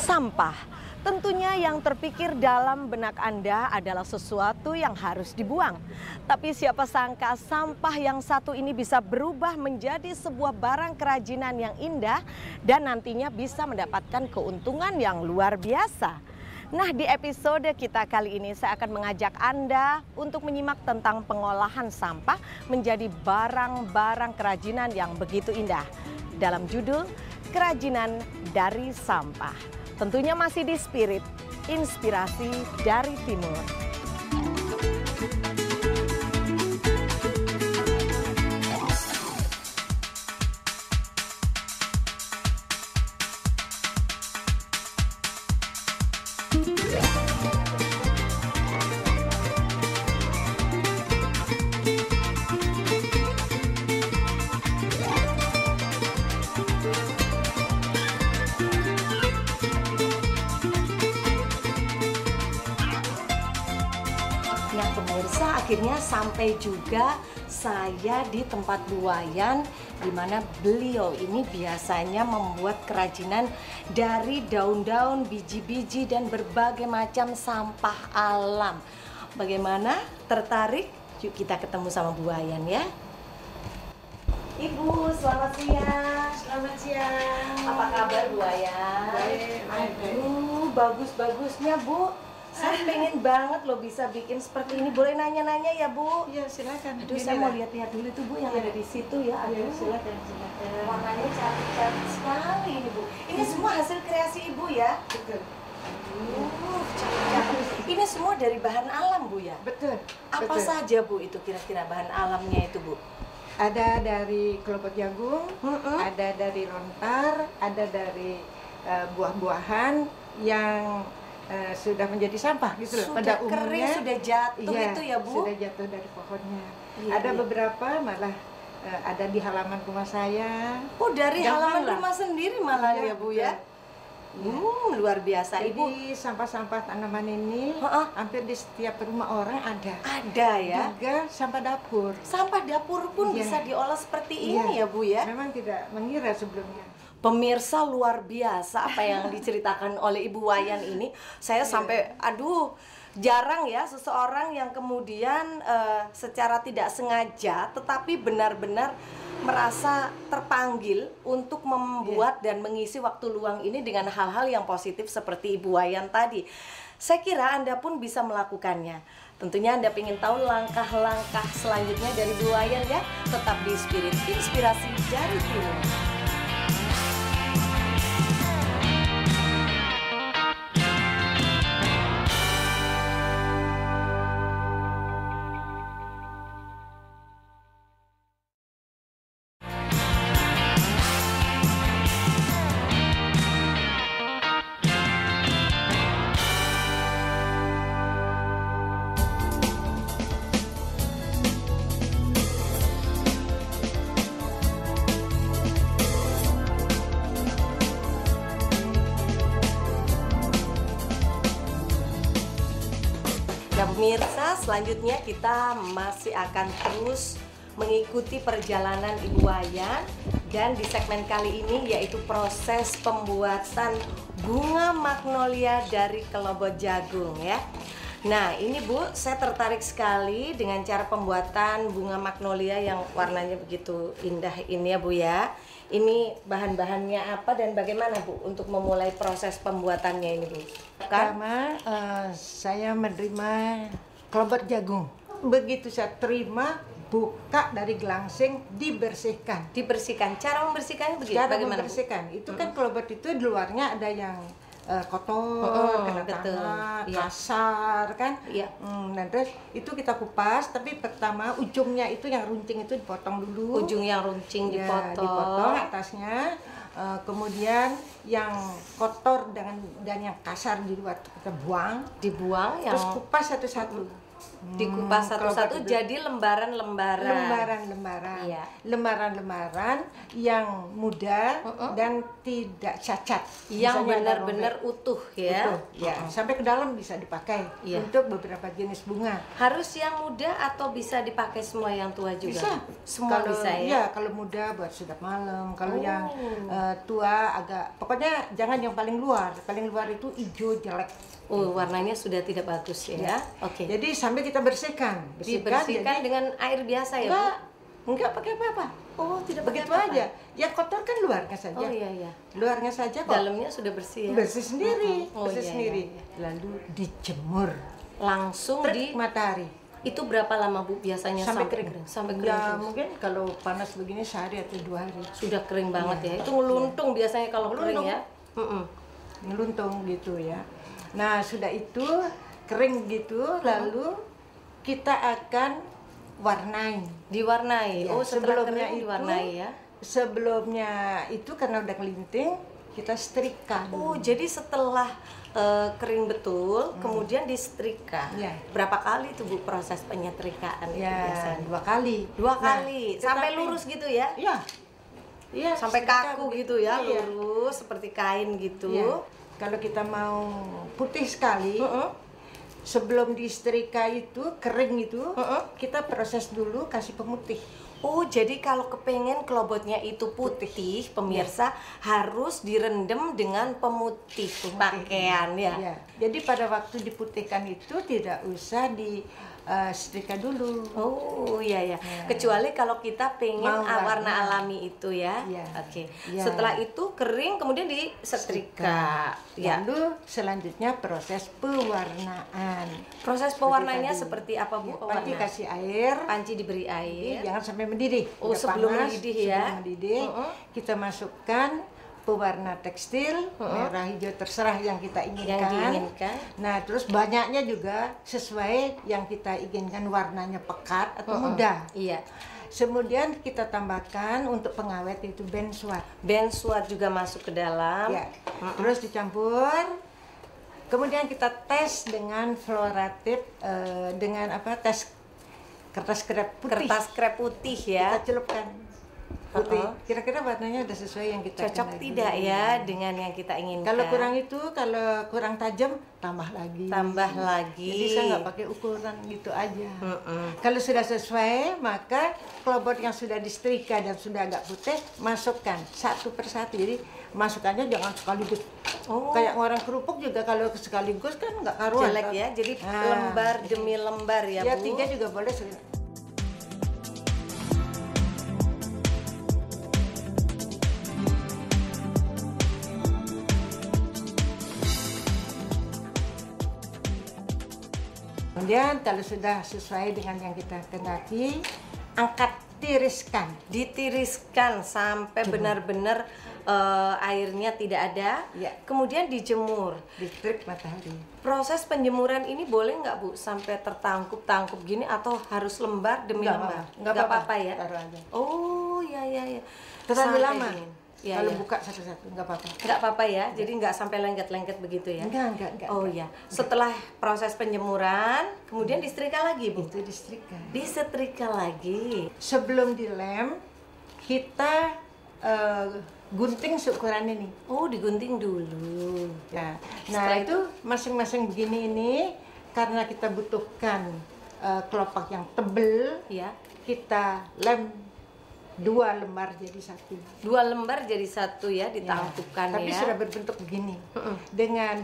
Sampah, tentunya yang terpikir dalam benak Anda adalah sesuatu yang harus dibuang. Tapi siapa sangka sampah yang satu ini bisa berubah menjadi sebuah barang kerajinan yang indah dan nantinya bisa mendapatkan keuntungan yang luar biasa. Nah, di episode kita kali ini saya akan mengajak Anda untuk menyimak tentang pengolahan sampah menjadi barang-barang kerajinan yang begitu indah. Dalam judul Kerajinan dari Sampah. Tentunya masih di Spirit, inspirasi dari Timur. Nah pemirsa, akhirnya sampai juga saya di tempat Bu Wayan, di mana beliau ini biasanya membuat kerajinan dari daun-daun, biji-biji dan berbagai macam sampah alam. Bagaimana? Tertarik? Yuk kita ketemu sama Bu Wayan ya. Ibu, selamat siang. Selamat siang. Apa kabar Bu Wayan? Baik, baik. Aduh, bagus-bagusnya Bu. Saya pengen banget loh bisa bikin seperti ini. Boleh nanya-nanya ya Bu? Iya, silakan. Aduh, saya mau lihat-lihat dulu tuh Bu yang ada di situ ya. Iya, Aduh, silakan. warnanya cantik-cantik sekali ini Bu. Ini semua hasil kreasi Ibu ya? Betul. Cantik-cantik. Ini semua dari bahan alam Bu ya? Betul. Apa betul. saja Bu itu kira-kira bahan alamnya itu Bu? Ada dari kelopot jagung, ada dari lontar, ada dari buah-buahan yang sudah menjadi sampah gitu loh. Sudah Pada kering, umumnya sudah jatuh iya, itu ya Bu? sudah jatuh dari pohonnya. Iya, Ada iya. beberapa malah ada di halaman rumah saya. Oh, dari Gampang halaman lah. rumah sendiri malah Iya, ya Bu ya? betul. Luar biasa Ibu. Jadi sampah-sampah tanaman ini hampir di setiap rumah orang ada. Ada ya? Juga sampah dapur. Sampah dapur pun Iya. bisa diolah seperti Iya. ini ya Bu ya? Memang tidak mengira sebelumnya. Pemirsa, luar biasa apa yang diceritakan oleh Ibu Wayan ini. Saya sampai, aduh, jarang ya seseorang yang kemudian secara tidak sengaja tetapi benar-benar merasa terpanggil untuk membuat dan mengisi waktu luang ini dengan hal-hal yang positif seperti Ibu Wayan tadi. Saya kira Anda pun bisa melakukannya. Tentunya Anda ingin tahu langkah-langkah selanjutnya dari Bu Wayan ya. Tetap di Spirit, inspirasi dari Timur. Nah pemirsa, selanjutnya kita masih akan terus mengikuti perjalanan Ibu Wayan. Dan di segmen kali ini yaitu proses pembuatan bunga magnolia dari kelobot jagung ya. Nah ini Bu, saya tertarik sekali dengan cara pembuatan bunga magnolia yang warnanya begitu indah ini ya Bu ya. Ini bahan-bahannya apa dan bagaimana Bu untuk memulai proses pembuatannya ini Bu? Pertama, saya menerima kelobot jagung. Begitu saya terima, buka dari gelangsing, dibersihkan. Dibersihkan. Cara membersihkannya begitu. Cara Bagaimana Bu? membersihkan, itu kan kelobot itu di luarnya ada yang kotor, kena betul. tangan, Iya. kasar kan. Iya. Nah terus itu kita kupas, tapi pertama ujungnya itu yang runcing itu dipotong dulu. Ujung yang runcing Ya, dipotong. dipotong atasnya. Kemudian yang kotor dan yang kasar di luar kita buang. Dibuang yang Terus kupas satu-satu. Dikupas satu-satu Kelopak itu jadi lembaran-lembaran. lembaran-lembaran, Iya. lembaran-lembaran yang mudah dan tidak cacat. Yang Misalnya ada benar-benar robek. utuh ya. Utuh, ya. Sampai ke dalam bisa dipakai Iya. untuk beberapa jenis bunga. Harus yang muda atau bisa dipakai semua yang tua juga? Bisa. Semua Kalau, bisa ya? Iya, kalau muda buat sedap malam. Kalau Oh. yang tua agak, pokoknya jangan yang paling luar. Paling luar itu hijau jelek. Oh, warnanya sudah tidak bagus ya. Oke. Jadi sampai kita bersihkan. Dibersihkan jadi, dengan air biasa ya, Bu? enggak pakai apa-apa. Oh, tidak pakai Begitu apa-apa. aja. Yang kotor kan luarnya saja. Oh iya iya. Luarnya saja kok. Dalamnya sudah bersih ya. Bersih sendiri, Oh, bersih iya, sendiri. iya, Lalu dijemur Langsung di di matahari itu berapa lama Bu biasanya sampai kering. Sampai kering. Ya terus? mungkin kalau panas begini sehari atau 2 hari. Sudah kering banget ya. Itu ngeluntung biasanya kalau kering Ngeluntung. ya. Mm-mm. Ngeluntung gitu ya. Nah sudah itu kering gitu, lalu kita akan warnai. Diwarnai. Ya, Oh, setelah sebelumnya kering itu- diwarnai ya. Sebelumnya itu karena udah kelinting, kita setrika Oh, dulu. jadi setelah kering betul, kemudian disetrika. Iya. Berapa kali tuh Bu proses penyetrikaan itu Ya, biasanya? 2 kali. Dua Nah, kali, sampai tetapi- lurus gitu ya? Iya. Iya, Sampai setrika kaku begitu. gitu ya, Iya. lurus seperti kain gitu. Iya. Kalau kita mau putih sekali, Heeh. sebelum disetrika itu kering itu, Heeh. kita proses dulu kasih pemutih. Oh, jadi kalau kepengen kelobotnya itu putih, pemirsa harus direndam dengan pemutih pakaian ya. Iya. Jadi pada waktu diputihkan itu tidak usah di setrika dulu. Oh iya ya. Ya. Kecuali kalau kita pengen Mau warna warna. alami itu ya. Iya. Oke. Iya. Setelah itu kering kemudian disetrika. Ya. Lalu selanjutnya proses pewarnaan. Proses pewarnanya Tadi. seperti apa Bu? Panci Pewarna? kasih air. Panci diberi Jadi air. jangan sampai mendidih. Oh, Udah sebelum panas, mendidih ya. Sebelum mendidih, kita masukkan pewarna tekstil, merah hijau terserah yang kita inginkan. Yang diinginkan. Nah, terus banyaknya juga sesuai yang kita inginkan, warnanya pekat atau muda. Iya. Kemudian kita tambahkan untuk pengawet itu benzoat. Benzoat juga masuk ke dalam. Ya. Terus dicampur. Kemudian kita tes dengan fluoratip dengan apa? Tes kertas krep putih. Kertas krep putih ya. Kita celupkan putih. Kira-kira warnanya udah sesuai yang kita Cocok kehendaki. tidak ya dengan yang kita inginkan? Kalau kurang itu, kalau kurang tajam, tambah lagi. Tambah lagi. Jadi saya nggak pakai ukuran gitu aja. Mm-mm. Kalau sudah sesuai, maka kelobot yang sudah disetrika dan sudah agak putih, masukkan satu persatu. Jadi masukannya jangan sekaligus. Oh. Kayak orang kerupuk juga kalau sekaligus kan nggak karuan. Jelek ya. Jadi Nah, lembar demi lembar ya, Ya Bu. 3 juga boleh. Kemudian kalau sudah sesuai dengan yang kita kehendaki, angkat tiriskan. Ditiriskan sampai benar-benar airnya tidak ada. Ya. Kemudian dijemur. Di terik matahari. Proses penjemuran ini boleh nggak Bu sampai tertangkup-tangkup gini atau harus lembar demi Nggak lembar? apa-apa. Nggak Nggak apa-apa. apa-apa ya? Taruh aja. Oh ya ya ya. Terlalu Sampai lama. dingin. Ya, Kalau ya. buka satu-satu nggak apa-apa. Nggak apa-apa ya. Jadi nggak sampai lengket-lengket begitu ya? Enggak. Oh ya. Setelah proses penjemuran, kemudian disetrika lagi Bu. Itu disetrika. Disetrika lagi. Sebelum dilem, kita gunting seukuran ini. Oh, digunting dulu. Ya. Setelah Nah itu masing-masing begini ini karena kita butuhkan kelopak yang tebel, Ya. kita lem 2 lembar jadi 1. 2 lembar jadi 1 ya, ditangkupkan Tapi ya. sudah berbentuk begini. Dengan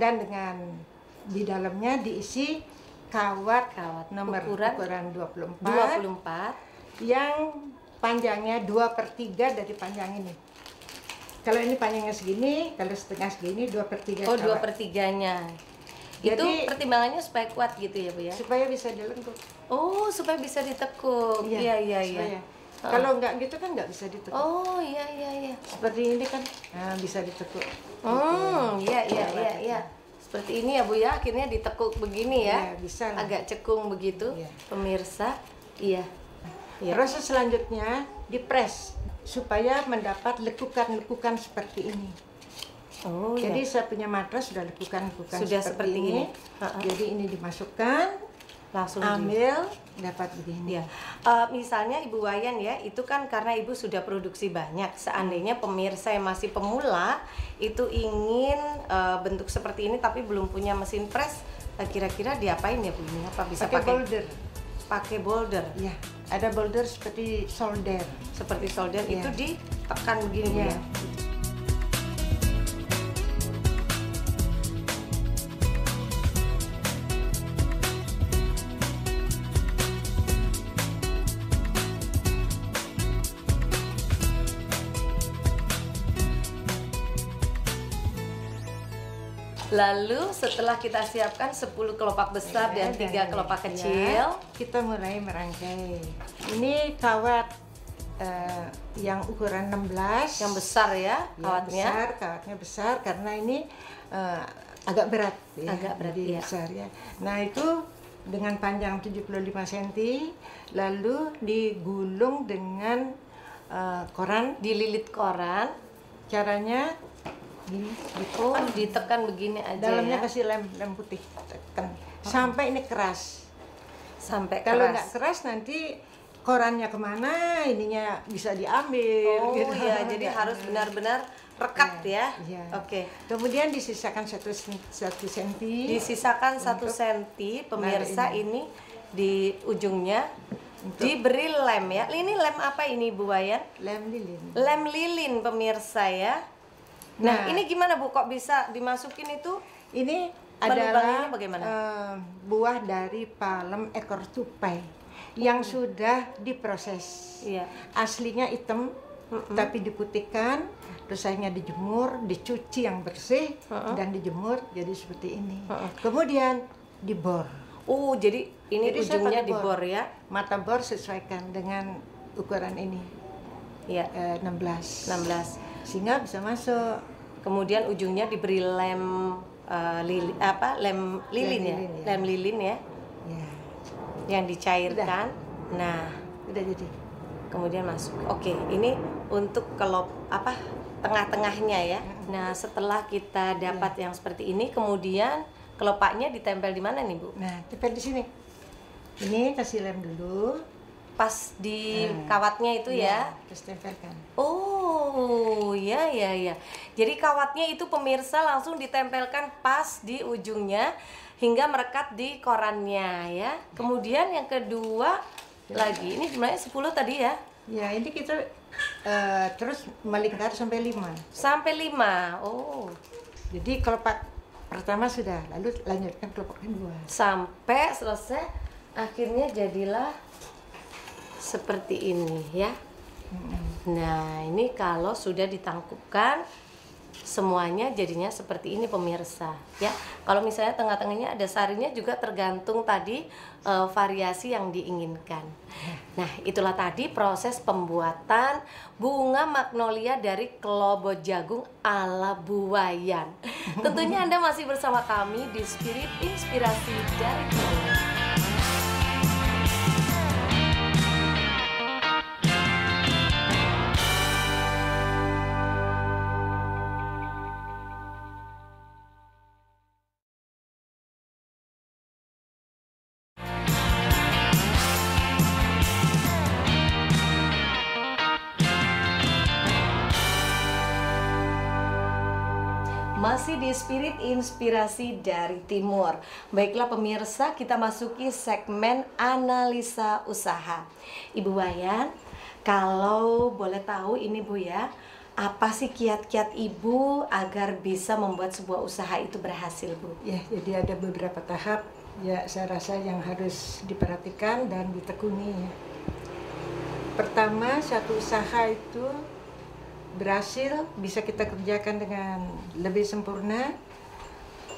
di dalamnya diisi kawat, Kawat. nomor Ukuran? ukuran 24 24. yang panjangnya 2/3 dari panjang ini. Kalau ini panjangnya segini, kalau setengah segini 2/3 Oh, kawat. 2/3-nya. Itu Jadi- pertimbangannya supaya kuat gitu ya, Bu ya? Supaya bisa dilengkuk. Oh, supaya bisa ditekuk. Iya, iya, iya. supaya. Kalau nggak gitu kan nggak bisa ditekuk. Oh, iya, iya, iya. Seperti ini kan, nah, bisa ditekuk. Iya, iya, iya, iya. Seperti ini ya, Bu ya. Akhirnya ditekuk begini ya. Iya, bisa lah. Agak cekung begitu. Iya. Pemirsa. Iya. Iya. Proses selanjutnya dipres supaya mendapat lekukan-lekukan seperti ini. Oh, Jadi iya. saya punya matras sudah lekukan-lekukan Sudah seperti ini. Jadi ini dimasukkan, langsung ambil dapat begini. Ya, misalnya Ibu Wayan ya, itu kan karena Ibu sudah produksi banyak. Seandainya pemirsa yang masih pemula itu ingin bentuk seperti ini tapi belum punya mesin press, kira-kira diapain ya Bu? Ini apa bisa Pakai boulder. Pakai boulder. Ya, ada boulder seperti solder. Seperti solder Ya. itu ditekan begini Bu Ya. ya. Lalu setelah kita siapkan 10 kelopak besar dan 3 kelopak kecil, kita mulai merangkai. Ini kawat yang ukuran 16. yang besar ya Ya, kawatnya. besar, kawatnya besar karena ini agak berat ya. Agak berat, jadi ya. besar ya. Nah, itu dengan panjang 75 cm lalu digulung dengan koran. Dililit koran. Caranya gini, gitu. Oh, ditekan begini aja Dalamnya ya. kasih lem putih, tekan sampai ini keras. Sampai Kalau keras. nggak keras nanti korannya kemana, ininya bisa diambil. Oh gitu. ya, jadi harus benar-benar rekat ya. Iya. Oke. Kemudian disisakan 1 cm. Disisakan 1 Untuk cm, pemirsa naruh ini di ujungnya diberi lem ya. Ini lem apa ini Bu Wayan? lem lilin. Lem lilin pemirsa ya. Nah, Nah. ini gimana Bu? Kok bisa dimasukin itu? Ini Melubanginya adalah bagaimana? buah dari palem ekor tupai yang sudah diproses. Iya. Aslinya hitam, tapi diputihkan, terus akhirnya dijemur, dicuci yang bersih, dan dijemur jadi seperti ini. Kemudian dibor. Oh, jadi ini Jadi saya ujungnya pakai dibor ya. Mata bor sesuaikan dengan ukuran ini, Iya, 16. 16. Sehingga bisa masuk. Kemudian ujungnya diberi lem lem lilin ya. lilin, ya. Lem lilin ya Ya, yang dicairkan. Nah, udah jadi. kemudian masuk. Oke, ini untuk tengah-tengahnya ya. Nah, setelah kita dapat yang seperti ini, kemudian kelopaknya ditempel di mana nih, Bu? Nah, tempel di sini. Ini kasih lem dulu. Pas di kawatnya itu ya. Terus tempelkan. Oh, ya ya ya. Jadi kawatnya itu pemirsa langsung ditempelkan pas di ujungnya hingga merekat di korannya ya. Kemudian yang kedua lagi, ini jumlahnya 10 tadi ya. Ya, ini kita terus melingkar sampai 5. Sampai 5. Oh. Jadi kelopak pertama sudah, lalu lanjutkan kelopak kedua. Sampai selesai akhirnya jadilah seperti ini ya. Nah, ini kalau sudah ditangkupkan semuanya jadinya seperti ini pemirsa ya. Kalau misalnya tengah-tengahnya ada sarinya juga tergantung tadi variasi yang diinginkan. Nah, itulah tadi proses pembuatan bunga magnolia dari kelobot jagung ala Bu Wayan. Tentunya Anda masih bersama kami di Spirit Inspirasi dari Timur. Masih di Spirit Inspirasi dari Timur. Baiklah pemirsa, kita masuki segmen analisa usaha. Ibu Wayan, kalau boleh tahu ini Bu ya, apa sih kiat-kiat Ibu agar bisa membuat sebuah usaha itu berhasil Bu? Ya, jadi ada beberapa tahap ya saya rasa yang harus diperhatikan dan ditekuni ya. Pertama, satu usaha itu berhasil bisa kita kerjakan dengan lebih sempurna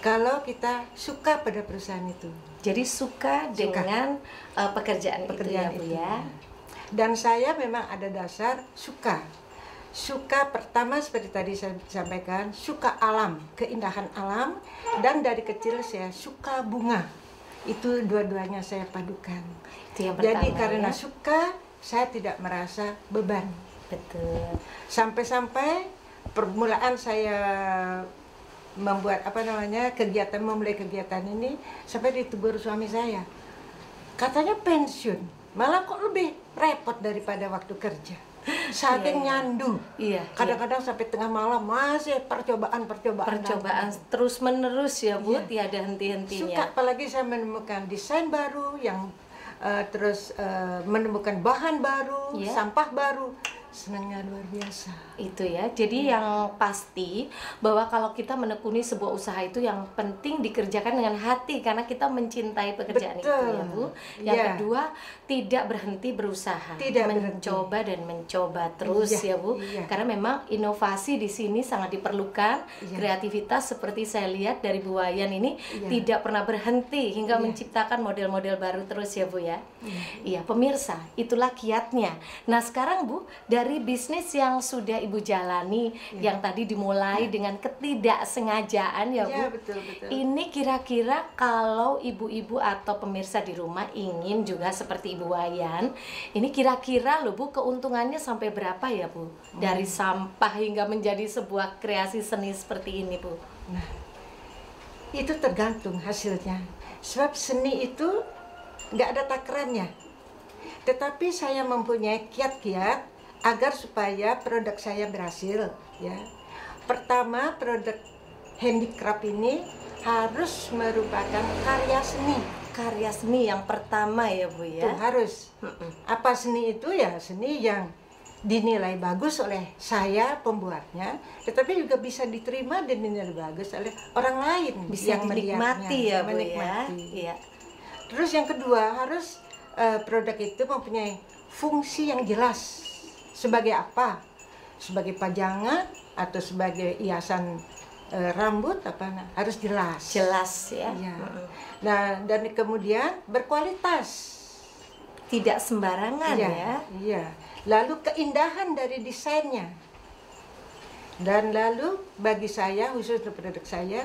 kalau kita suka pada perusahaan itu. Jadi suka dengan pekerjaan itu ya Bu itu. ya. Dan saya memang ada dasar suka. Suka pertama seperti tadi saya sampaikan, suka alam, keindahan alam, dan dari kecil saya suka bunga. Itu dua-duanya saya padukan. Itu yang Jadi pertama, karena ya. suka, saya tidak merasa beban. Betul. Sampai-sampai permulaan saya membuat memulai kegiatan ini sampai ditegur suami saya. katanya pensiun, malah kok lebih repot daripada waktu kerja. Saking nyandu. Kadang-kadang sampai tengah malam masih percobaan terus menerus ya Bu, tiada henti-hentinya. Suka, apalagi saya menemukan desain baru yang terus menemukan bahan baru, sampah baru. Senangnya luar biasa. Itu ya, jadi yang pasti bahwa kalau kita menekuni sebuah usaha itu yang penting dikerjakan dengan hati karena kita mencintai pekerjaan itu ya Bu. Yang kedua, tidak berhenti berusaha, mencoba dan mencoba terus ya Bu. Karena memang inovasi di sini sangat diperlukan, kreativitas seperti saya lihat dari Bu Wayan ini tidak pernah berhenti hingga menciptakan model-model baru terus ya Bu ya. Iya, pemirsa, itulah kiatnya. Nah, sekarang Bu, dari bisnis yang sudah Ibu jalani, yang tadi dimulai dengan ketidaksengajaan ya Bu. Betul. Ini kira-kira kalau ibu-ibu atau pemirsa di rumah ingin juga seperti Ibu Wayan, ini kira-kira loh Bu, keuntungannya sampai berapa ya Bu? Dari sampah hingga menjadi sebuah kreasi seni seperti ini Bu. Nah, itu tergantung hasilnya. Sebab seni itu nggak ada takarannya. Tetapi saya mempunyai kiat-kiat agar supaya produk saya berhasil ya. Pertama, produk handicraft ini harus merupakan karya seni. Karya seni yang pertama ya Bu ya. Itu harus. Apa seni itu ya? Seni yang dinilai bagus oleh saya pembuatnya, tetapi juga bisa diterima dan dinilai bagus oleh orang lain bisa yang dinikmati ya Bu menikmati. ya. Terus yang kedua, harus produk itu mempunyai fungsi yang jelas. Sebagai apa? Sebagai pajangan atau sebagai hiasan rambut harus jelas. Jelas ya. Nah, dan kemudian berkualitas. Tidak sembarangan ya. Iya. Lalu keindahan dari desainnya. Dan lalu bagi saya, khusus untuk produk saya,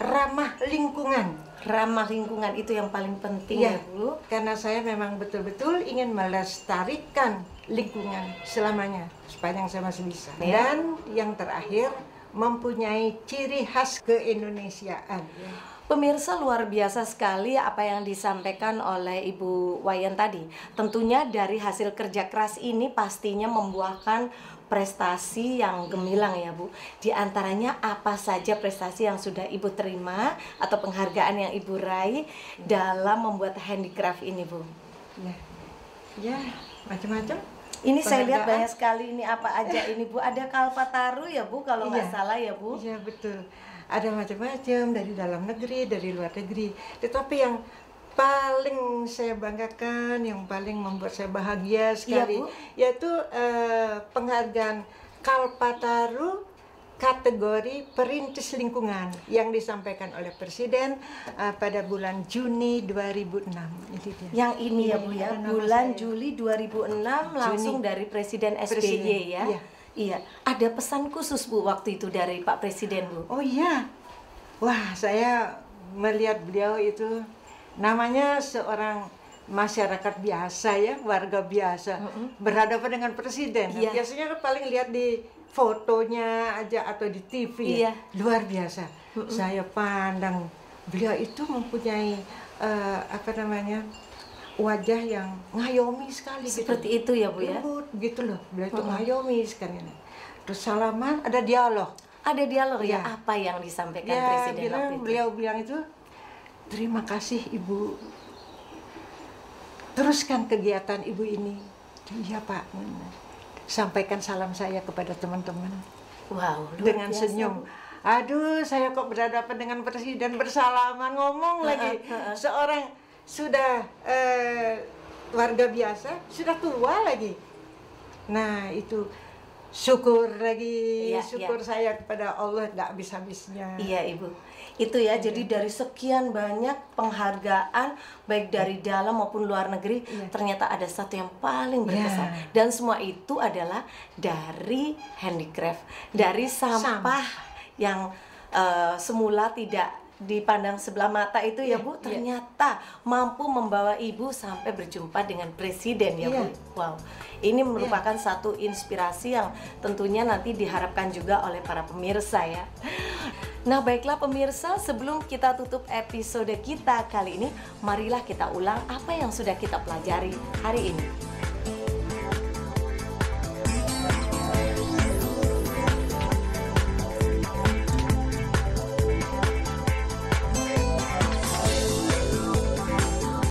ramah lingkungan. Ramah lingkungan itu yang paling penting ya Bu. Karena saya memang betul-betul ingin melestarikan lingkungan selamanya sepanjang saya masih bisa. Dan yang terakhir, mempunyai ciri khas keindonesiaan. Pemirsa, luar biasa sekali apa yang disampaikan oleh Ibu Wayan tadi. Tentunya dari hasil kerja keras ini pastinya membuahkan prestasi yang gemilang ya Bu. Di antaranya apa saja prestasi yang sudah Ibu terima atau penghargaan yang Ibu raih dalam membuat handicraft ini Bu? Ya, macam-macam. Ini saya lihat banyak sekali, ini apa aja ini Bu? Ada Kalpataru ya Bu kalau nggak salah ya Bu? Iya betul. Ada macam-macam dari dalam negeri, dari luar negeri. Tetapi yang paling saya banggakan, yang paling membuat saya bahagia sekali, yaitu penghargaan Kalpataru kategori perintis lingkungan yang disampaikan oleh Presiden pada bulan Juni 2006. Yang ini ya Bu ya, bulan Juli 2006 langsung dari Presiden SBY ya. Iya, ada pesan khusus Bu waktu itu dari Pak Presiden Bu. Oh iya, wah saya melihat beliau itu namanya seorang masyarakat biasa ya, warga biasa berhadapan dengan presiden. Biasanya kan paling lihat di fotonya aja atau di TV. Luar biasa. Saya pandang beliau itu mempunyai wajah yang ngayomi sekali. Seperti itu ya Bu ya. Lembut gitu loh. Beliau itu ngayomi sekali. Terus salaman, ada dialog. Ada dialog ya. Apa yang disampaikan Presiden waktu itu? Beliau bilang itu, terima kasih Ibu. Teruskan kegiatan Ibu ini. Iya Pak. Sampaikan salam saya kepada teman-teman. Wow, dengan senyum. Aduh, saya kok berhadapan dengan presiden bersalaman, ngomong lagi. Seorang sudah warga biasa, sudah tua lagi. Nah, itu syukur lagi, syukur saya kepada Allah nggak habis-habisnya. Iya Ibu, itu ya. Jadi dari sekian banyak penghargaan baik dari dalam maupun luar negeri, ternyata ada satu yang paling berkesan. Dan semua itu adalah dari handicraft, dari sampah yang semula tidak dipandang sebelah mata itu ya Bu, ternyata mampu membawa Ibu sampai berjumpa dengan Presiden ya Bu. Wow, ini merupakan satu inspirasi yang tentunya nanti diharapkan juga oleh para pemirsa ya. Nah baiklah pemirsa, sebelum kita tutup episode kita kali ini, marilah kita ulang apa yang sudah kita pelajari hari ini.